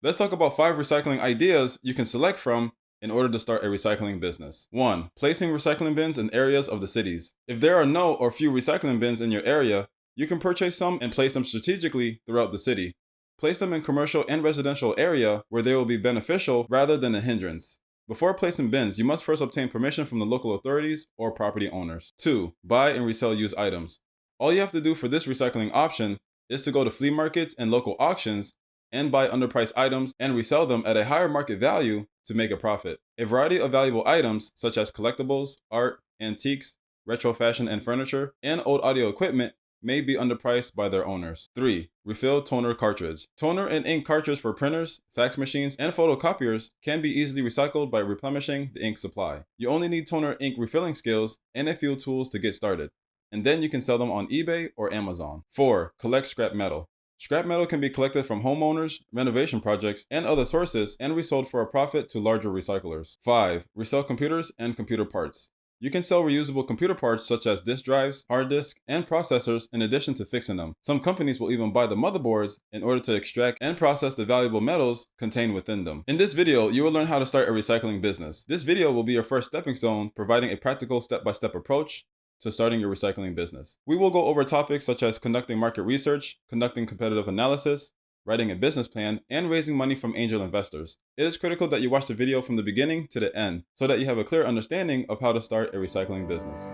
Let's talk about 5 recycling ideas you can select from in order to start a recycling business. 1. Placing recycling bins in areas of the cities. If there are no or few recycling bins in your area, you can purchase some and place them strategically throughout the city. Place them in commercial and residential area where they will be beneficial rather than a hindrance. Before placing bins, you must first obtain permission from the local authorities or property owners. 2. Buy and resell used items. All you have to do for this recycling option is to go to flea markets and local auctions and buy underpriced items and resell them at a higher market value to make a profit. A variety of valuable items such as collectibles, art, antiques, retro fashion and furniture, and old audio equipment may be underpriced by their owners. 3. Refill toner cartridge. Toner and ink cartridge for printers, fax machines, and photocopiers can be easily recycled by replenishing the ink supply. You only need toner ink refilling skills and a few tools to get started, and then you can sell them on eBay or Amazon. 4. Collect scrap metal. Scrap metal can be collected from homeowners, renovation projects, and other sources and resold for a profit to larger recyclers. 5. Resell computers and computer parts. You can sell reusable computer parts such as disk drives, hard disks, and processors in addition to fixing them. Some companies will even buy the motherboards in order to extract and process the valuable metals contained within them. In this video, you will learn how to start a recycling business. This video will be your first stepping stone, providing a practical step-by-step approach to starting your recycling business. We will go over topics such as conducting market research, conducting competitive analysis, writing a business plan, and raising money from angel investors. It is critical that you watch the video from the beginning to the end so that you have a clear understanding of how to start a recycling business.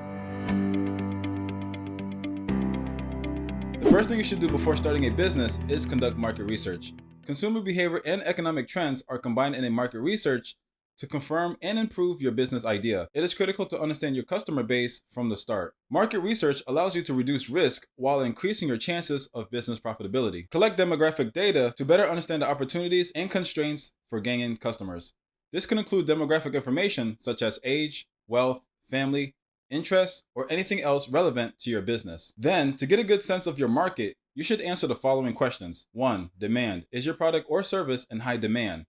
The first thing you should do before starting a business is conduct market research. Consumer behavior and economic trends are combined in a market research to confirm and improve your business idea. It is critical to understand your customer base from the start. Market research allows you to reduce risk while increasing your chances of business profitability. Collect demographic data to better understand the opportunities and constraints for gaining customers. This can include demographic information such as age, wealth, family, interests, or anything else relevant to your business. Then, to get a good sense of your market, you should answer the following questions. 1. Demand. Is your product or service in high demand?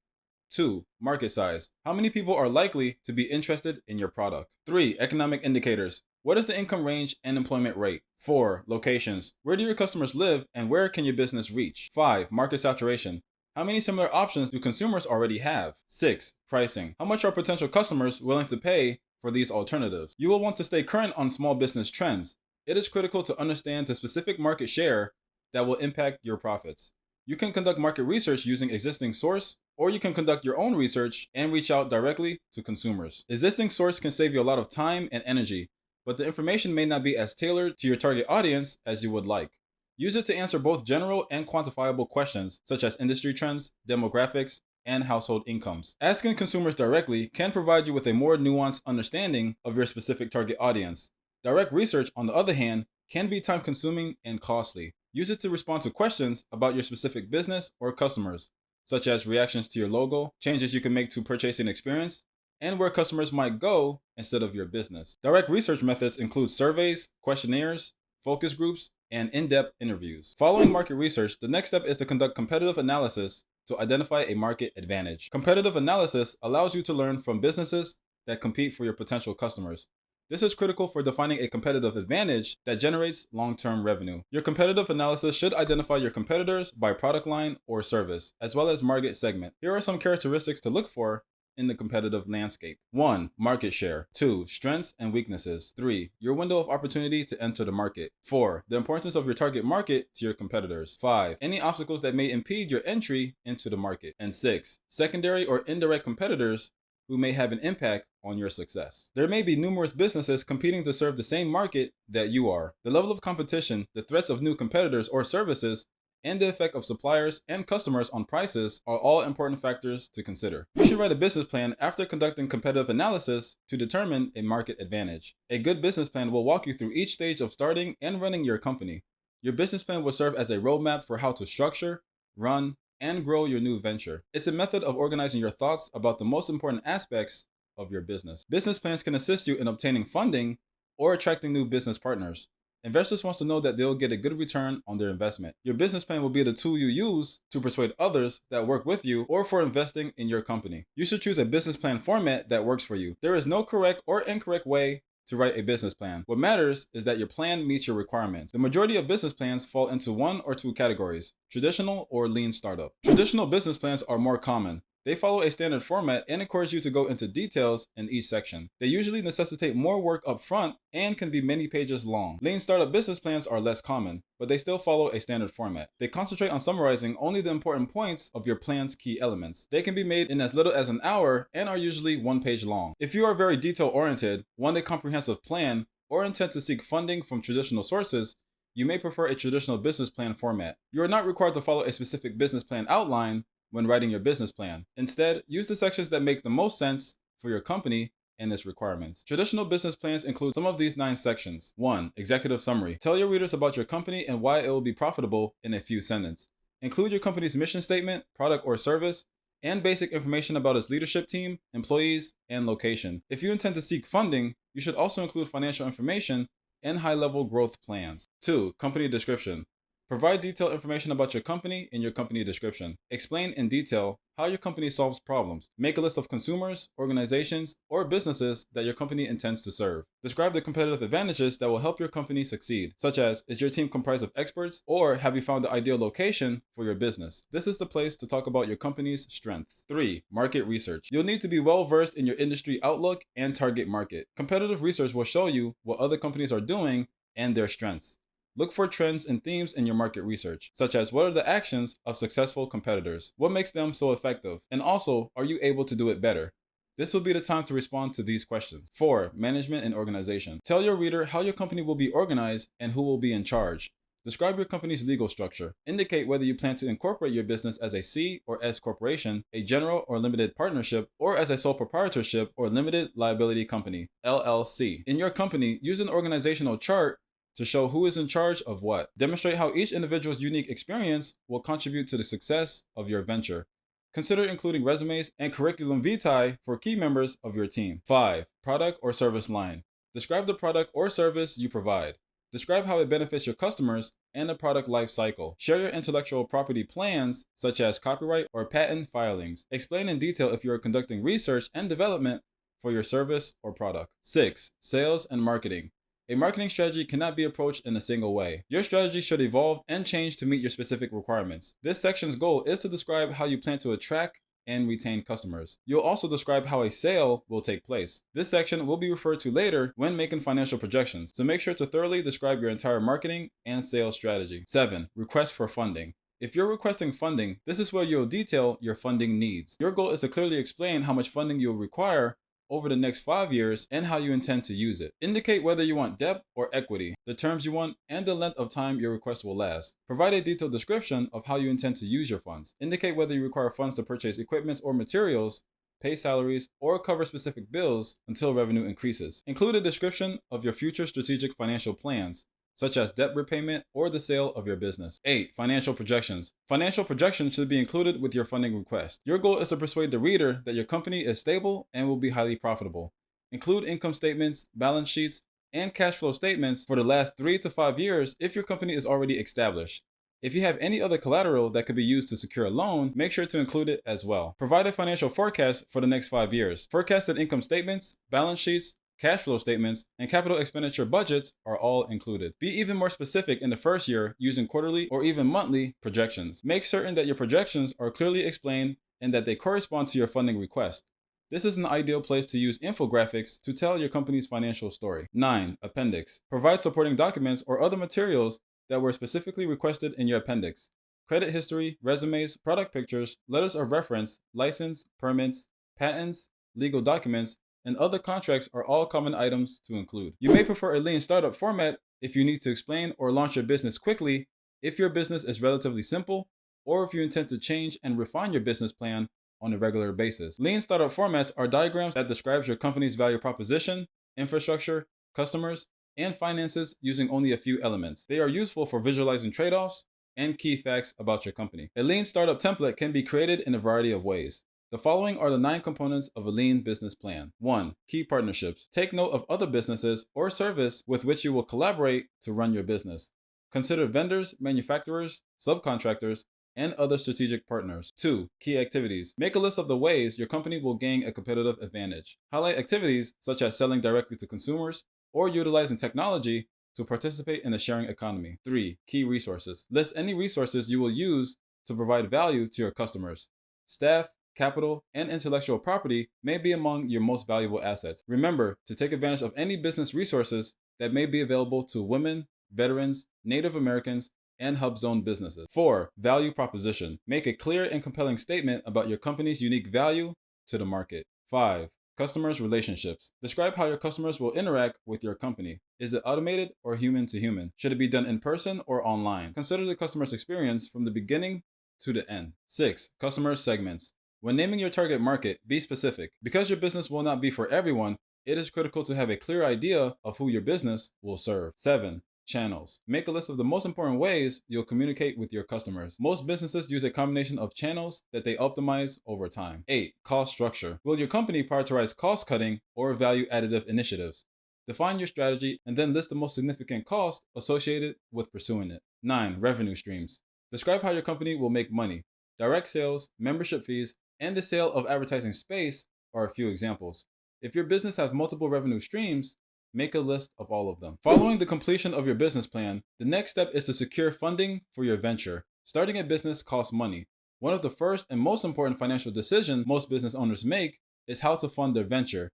2. Market size. How many people are likely to be interested in your product? 3. Economic indicators. What is the income range and employment rate? 4. Locations. Where do your customers live and where can your business reach? 5. Market saturation. How many similar options do consumers already have? 6. Pricing. How much are potential customers willing to pay for these alternatives? You will want to stay current on small business trends. It is critical to understand the specific market share that will impact your profits. You can conduct market research using existing source, or you can conduct your own research and reach out directly to consumers. Existing source can save you a lot of time and energy, but the information may not be as tailored to your target audience as you would like. Use it to answer both general and quantifiable questions such as industry trends, demographics, and household incomes. Asking consumers directly can provide you with a more nuanced understanding of your specific target audience. Direct research, on the other hand, can be time-consuming and costly. Use it to respond to questions about your specific business or customers, such as reactions to your logo, changes you can make to purchasing experience, and where customers might go instead of your business. Direct research methods include surveys, questionnaires, focus groups, and in-depth interviews. Following market research, the next step is to conduct competitive analysis to identify a market advantage. Competitive analysis allows you to learn from businesses that compete for your potential customers. This is critical for defining a competitive advantage that generates long-term revenue. Your competitive analysis should identify your competitors by product line or service, as well as market segment. Here are some characteristics to look for in the competitive landscape. 1. Market share. 2. Strengths and weaknesses. 3. Your window of opportunity to enter the market. 4. The importance of your target market to your competitors. 5. Any obstacles that may impede your entry into the market. And 6. Secondary or indirect competitors who may have an impact on your success. There may be numerous businesses competing to serve the same market that you are. The level of competition, the threats of new competitors or services, and the effect of suppliers and customers on prices are all important factors to consider. You should write a business plan after conducting competitive analysis to determine a market advantage. A good business plan will walk you through each stage of starting and running your company. Your business plan will serve as a roadmap for how to structure, run, and grow your new venture. It's a method of organizing your thoughts about the most important aspects of your business. Business plans can assist you in obtaining funding or attracting new business partners. Investors want to know that they'll get a good return on their investment. Your business plan will be the tool you use to persuade others that work with you or for investing in your company. You should choose a business plan format that works for you. There is no correct or incorrect way to write a business plan. What matters is that your plan meets your requirements. The majority of business plans fall into one or two categories: traditional or lean startup. Traditional business plans are more common. They follow a standard format and encourage you to go into details in each section. They usually necessitate more work up front and can be many pages long. Lean startup business plans are less common, but they still follow a standard format. They concentrate on summarizing only the important points of your plan's key elements. They can be made in as little as an hour and are usually one page long. If you are very detail oriented, want a comprehensive plan, or intend to seek funding from traditional sources, you may prefer a traditional business plan format. You are not required to follow a specific business plan outline when writing your business plan. Instead, use the sections that make the most sense for your company and its requirements. Traditional business plans include some of these 9 sections. 1. Executive summary. Tell your readers about your company and why it will be profitable in a few sentences. Include your company's mission statement, product or service, and basic information about its leadership team, employees, and location. If you intend to seek funding, you should also include financial information and high-level growth plans. 2. Company description. Provide detailed information about your company in your company description. Explain in detail how your company solves problems. Make a list of consumers, organizations, or businesses that your company intends to serve. Describe the competitive advantages that will help your company succeed, such as, is your team comprised of experts, or have you found the ideal location for your business? This is the place to talk about your company's strengths. 3. Market research. You'll need to be well versed in your industry outlook and target market. Competitive research will show you what other companies are doing and their strengths. Look for trends and themes in your market research, such as what are the actions of successful competitors? What makes them so effective? And also, are you able to do it better? This will be the time to respond to these questions. 4. Management and organization. Tell your reader how your company will be organized and who will be in charge. Describe your company's legal structure. Indicate whether you plan to incorporate your business as a C or S corporation, a general or limited partnership, or as a sole proprietorship or limited liability company, LLC. In your company, use an organizational chart to show who is in charge of what. Demonstrate how each individual's unique experience will contribute to the success of your venture. Consider including resumes and curriculum vitae for key members of your team. 5. Product or service line. Describe the product or service you provide. Describe how it benefits your customers and the product life cycle. Share your intellectual property plans, such as copyright or patent filings. Explain in detail if you are conducting research and development for your service or product. 6. Sales and marketing. A marketing strategy cannot be approached in a single way. Your strategy should evolve and change to meet your specific requirements. This section's goal is to describe how you plan to attract and retain customers. You'll also describe how a sale will take place. This section will be referred to later when making financial projections, so make sure to thoroughly describe your entire marketing and sales strategy. 7. Request for funding. If you're requesting funding, this is where you'll detail your funding needs. Your goal is to clearly explain how much funding you'll require over the next 5 years and how you intend to use it. Indicate whether you want debt or equity, the terms you want, and the length of time your request will last. Provide a detailed description of how you intend to use your funds. Indicate whether you require funds to purchase equipment or materials, pay salaries, or cover specific bills until revenue increases. Include a description of your future strategic financial plans, such as debt repayment or the sale of your business. 8. Financial projections. Financial projections should be included with your funding request. Your goal is to persuade the reader that your company is stable and will be highly profitable. Include income statements, balance sheets, and cash flow statements for the last 3 to 5 years if your company is already established. If you have any other collateral that could be used to secure a loan, make sure to include it as well. Provide a financial forecast for the next 5 years. Forecasted income statements, balance sheets, cash flow statements, and capital expenditure budgets are all included. Be even more specific in the first year using quarterly or even monthly projections. Make certain that your projections are clearly explained and that they correspond to your funding request. This is an ideal place to use infographics to tell your company's financial story. 9. Appendix. Provide supporting documents or other materials that were specifically requested in your appendix. Credit history, resumes, product pictures, letters of reference, license, permits, patents, legal documents, and other contracts are all common items to include. You may prefer a lean startup format if you need to explain or launch your business quickly, if your business is relatively simple, or if you intend to change and refine your business plan on a regular basis. Lean startup formats are diagrams that describes your company's value proposition, infrastructure, customers, and finances using only a few elements. They are useful for visualizing trade-offs and key facts about your company. A lean startup template can be created in a variety of ways. The following are the 9 components of a lean business plan. 1. Key partnerships. Take note of other businesses or service with which you will collaborate to run your business. Consider vendors, manufacturers, subcontractors, and other strategic partners. 2. Key activities. Make a list of the ways your company will gain a competitive advantage. Highlight activities such as selling directly to consumers, or utilizing technology to participate in the sharing economy. 3. Key resources. List any resources you will use to provide value to your customers. Staff, capital, and intellectual property may be among your most valuable assets. Remember to take advantage of any business resources that may be available to women, veterans, Native Americans, and hub zone businesses. 4. Value proposition. Make a clear and compelling statement about your company's unique value to the market. 5. Customers' relationships. Describe how your customers will interact with your company. Is it automated or human to human? Should it be done in person or online? Consider the customer's experience from the beginning to the end. 6. Customer segments. When naming your target market, be specific. Because your business will not be for everyone, it is critical to have a clear idea of who your business will serve. 7. Channels. Make a list of the most important ways you'll communicate with your customers. Most businesses use a combination of channels that they optimize over time. 8. Cost structure. Will your company prioritize cost cutting or value additive initiatives? Define your strategy and then list the most significant costs associated with pursuing it. 9. Revenue streams. Describe how your company will make money. Direct sales, membership fees, and the sale of advertising space are a few examples. If your business has multiple revenue streams, make a list of all of them. Following the completion of your business plan, the next step is to secure funding for your venture. Starting a business costs money. One of the first and most important financial decisions most business owners make is how to fund their venture.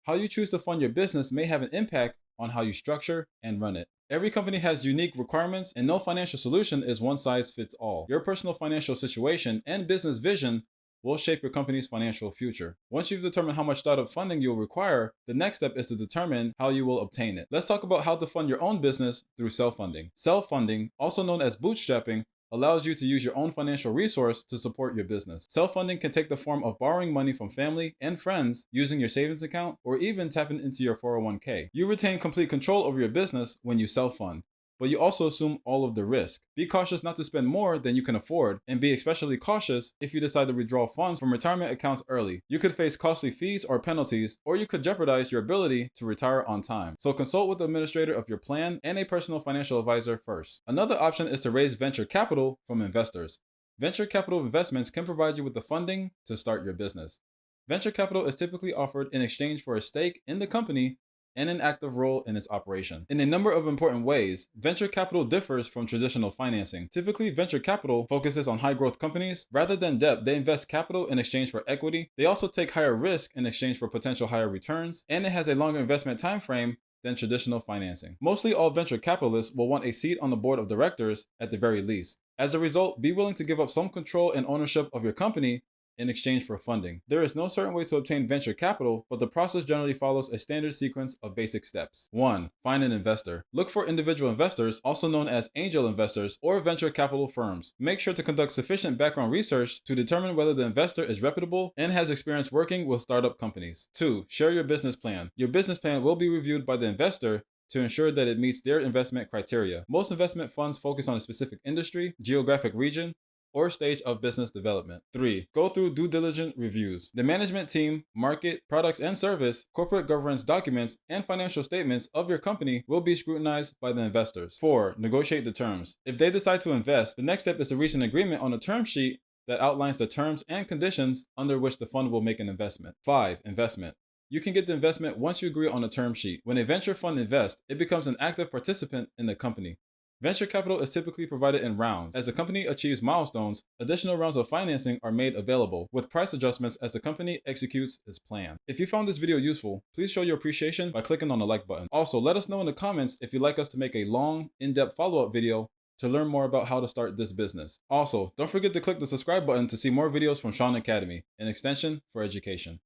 How you choose to fund your business may have an impact on how you structure and run it. Every company has unique requirements, and no financial solution is one size fits all. Your personal financial situation and business vision will shape your company's financial future. Once you've determined how much startup funding you'll require, the next step is to determine how you will obtain it. Let's talk about how to fund your own business through self-funding. Self-funding, also known as bootstrapping, allows you to use your own financial resource to support your business. Self-funding can take the form of borrowing money from family and friends, using your savings account, or even tapping into your 401k. You retain complete control over your business when you self-fund, but you also assume all of the risk. Be cautious not to spend more than you can afford, and be especially cautious if you decide to withdraw funds from retirement accounts early. You could face costly fees or penalties, or you could jeopardize your ability to retire on time. So consult with the administrator of your plan and a personal financial advisor first. Another option is to raise venture capital from investors. Venture capital investments can provide you with the funding to start your business. Venture capital is typically offered in exchange for a stake in the company and an active role in its operation. In a number of important ways, venture capital differs from traditional financing. Typically, venture capital focuses on high-growth companies. Rather than debt, they invest capital in exchange for equity. They also take higher risk in exchange for potential higher returns, and it has a longer investment time frame than traditional financing. Mostly all venture capitalists will want a seat on the board of directors at the very least. As a result, be willing to give up some control and ownership of your company in exchange for funding. There is no certain way to obtain venture capital, but the process generally follows a standard sequence of basic steps. 1. Find an investor. Look for individual investors, also known as angel investors or venture capital firms. Make sure to conduct sufficient background research to determine whether the investor is reputable and has experience working with startup companies. 2. Share your business plan. Your business plan will be reviewed by the investor to ensure that it meets their investment criteria. Most investment funds focus on a specific industry, geographic region, or stage of business development. 3. Go through due diligence reviews. The management team, market, products and service, corporate governance documents, and financial statements of your company will be scrutinized by the investors. 4. Negotiate the terms. If they decide to invest, the next step is to reach an agreement on a term sheet that outlines the terms and conditions under which the fund will make an investment. 5. Investment. You can get the investment once you agree on a term sheet. When a venture fund invests, it becomes an active participant in the company. Venture capital is typically provided in rounds. As the company achieves milestones, additional rounds of financing are made available, with price adjustments as the company executes its plan. If you found this video useful, please show your appreciation by clicking on the like button. Also, let us know in the comments if you'd like us to make a long, in-depth follow-up video to learn more about how to start this business. Also, don't forget to click the subscribe button to see more videos from Shaun Academy, an extension for education.